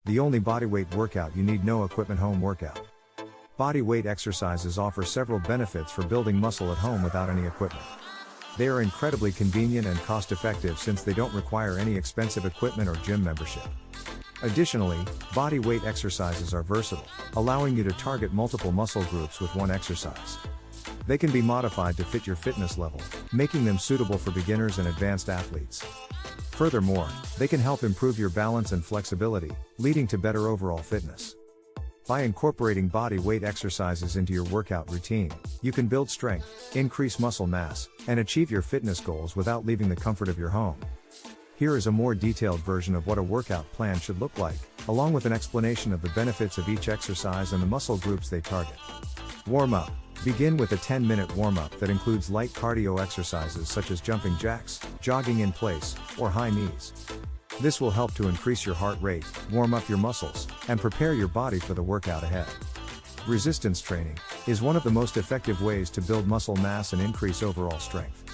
The only bodyweight workout you need, no equipment home workout. Bodyweight exercises offer several benefits for building muscle at home without any equipment. They are incredibly convenient and cost-effective since they don't require any expensive equipment or gym membership. Additionally, bodyweight exercises are versatile, allowing you to target multiple muscle groups with one exercise. They can be modified to fit your fitness level, making them suitable for beginners and advanced athletes. Furthermore, they can help improve your balance and flexibility, leading to better overall fitness. By incorporating body weight exercises into your workout routine, you can build strength, increase muscle mass, and achieve your fitness goals without leaving the comfort of your home. Here is a more detailed version of what a workout plan should look like, along with an explanation of the benefits of each exercise and the muscle groups they target. Warm-up. Begin with a 10-minute warm-up that includes light cardio exercises such as jumping jacks, jogging in place, or high knees. This will help to increase your heart rate, warm up your muscles, and prepare your body for the workout ahead. Resistance training is one of the most effective ways to build muscle mass and increase overall strength.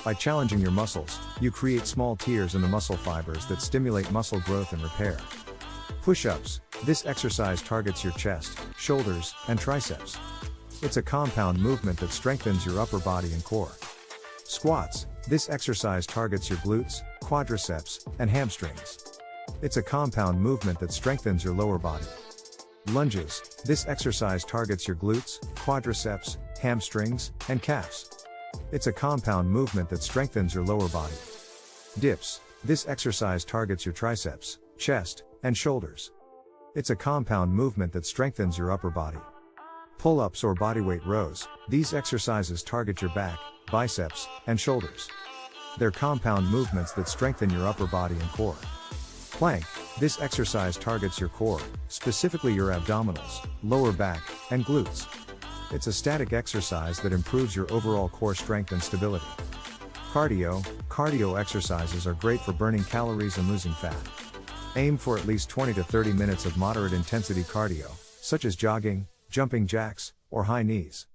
By challenging your muscles, you create small tears in the muscle fibers that stimulate muscle growth and repair. Push-ups. This exercise targets your chest, shoulders, and triceps. It's a compound movement that strengthens your upper body and core. Squats. This exercise targets your glutes, quadriceps, and hamstrings. It's a compound movement that strengthens your lower body. Lunges. This exercise targets your glutes, quadriceps, hamstrings, and calves. It's a compound movement that strengthens your lower body. Dips. This exercise targets your triceps, chest, and shoulders. It's a compound movement that strengthens your upper body. Pull-ups or bodyweight rows. These exercises target your back, biceps, and shoulders. They're compound movements that strengthen your upper body and core. Plank. This exercise targets your core, specifically your abdominals, lower back, and glutes. It's a static exercise that improves your overall core strength and stability. Cardio. Cardio exercises are great for burning calories and losing fat. Aim for at least 20 to 30 minutes of moderate intensity cardio, such as jogging, jumping jacks, or high knees.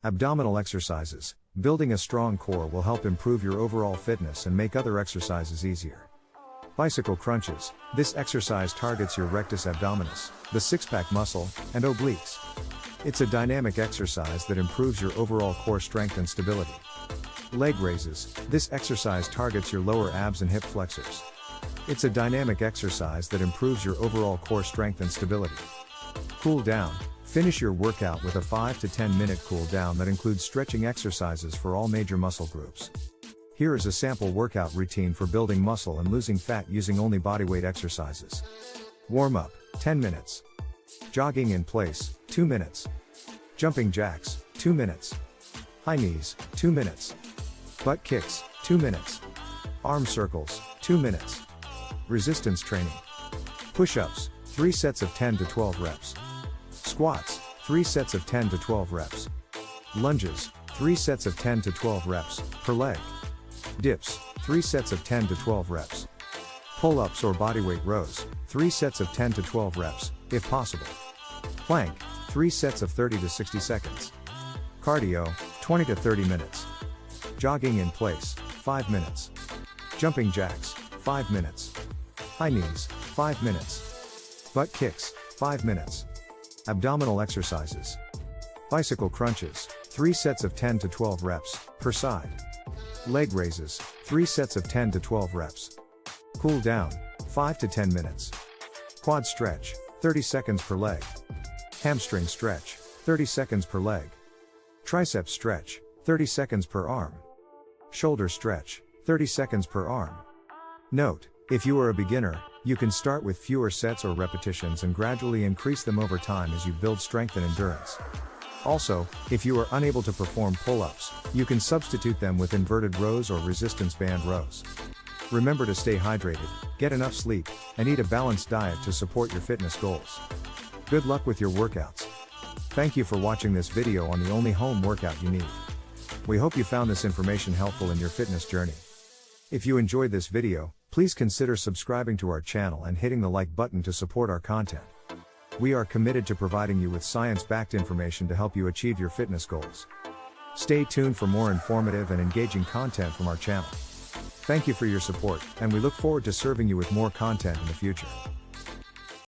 Abdominal exercises. Building a strong core will help improve your overall fitness and make other exercises easier. Bicycle crunches. This exercise targets your rectus abdominis, the six-pack muscle, and obliques. It's a dynamic exercise that improves your overall core strength and stability. Leg raises. This exercise targets your lower abs and hip flexors. It's a dynamic exercise that improves your overall core strength and stability. Cool down. Finish your workout with a 5 to 10 minute cool down that includes stretching exercises for all major muscle groups. Here is a sample workout routine for building muscle and losing fat using only bodyweight exercises. Warm-up, 10 minutes. Jogging in place, 2 minutes. Jumping jacks, 2 minutes. High knees, 2 minutes. Butt kicks, 2 minutes. Arm circles, 2 minutes. Resistance training. Push-ups, 3 sets of 10 to 12 reps. Squats, 3 sets of 10 to 12 reps. Lunges, 3 sets of 10 to 12 reps, per leg. Dips, 3 sets of 10 to 12 reps. Pull-ups or bodyweight rows, 3 sets of 10 to 12 reps, if possible. Plank, 3 sets of 30 to 60 seconds. Cardio, 20 to 30 minutes. Jogging in place, 5 minutes. Jumping jacks, 5 minutes. High knees, 5 minutes. Butt kicks, 5 minutes. Abdominal exercises. Bicycle crunches, 3 sets of 10 to 12 reps, per side. Leg raises, 3 sets of 10 to 12 reps. Cool down, 5 to 10 minutes. Quad stretch, 30 seconds per leg. Hamstring stretch, 30 seconds per leg. Tricep stretch, 30 seconds per arm. Shoulder stretch, 30 seconds per arm. Note, if you are a beginner, you can start with fewer sets or repetitions and gradually increase them over time as you build strength and endurance. Also, if you are unable to perform pull-ups, you can substitute them with inverted rows or resistance band rows. Remember to stay hydrated, get enough sleep, and eat a balanced diet to support your fitness goals. Good luck with your workouts. Thank you for watching this video on the only home workout you need. We hope you found this information helpful in your fitness journey. If you enjoyed this video, please consider subscribing to our channel and hitting the like button to support our content. We are committed to providing you with science-backed information to help you achieve your fitness goals. Stay tuned for more informative and engaging content from our channel. Thank you for your support, and we look forward to serving you with more content in the future.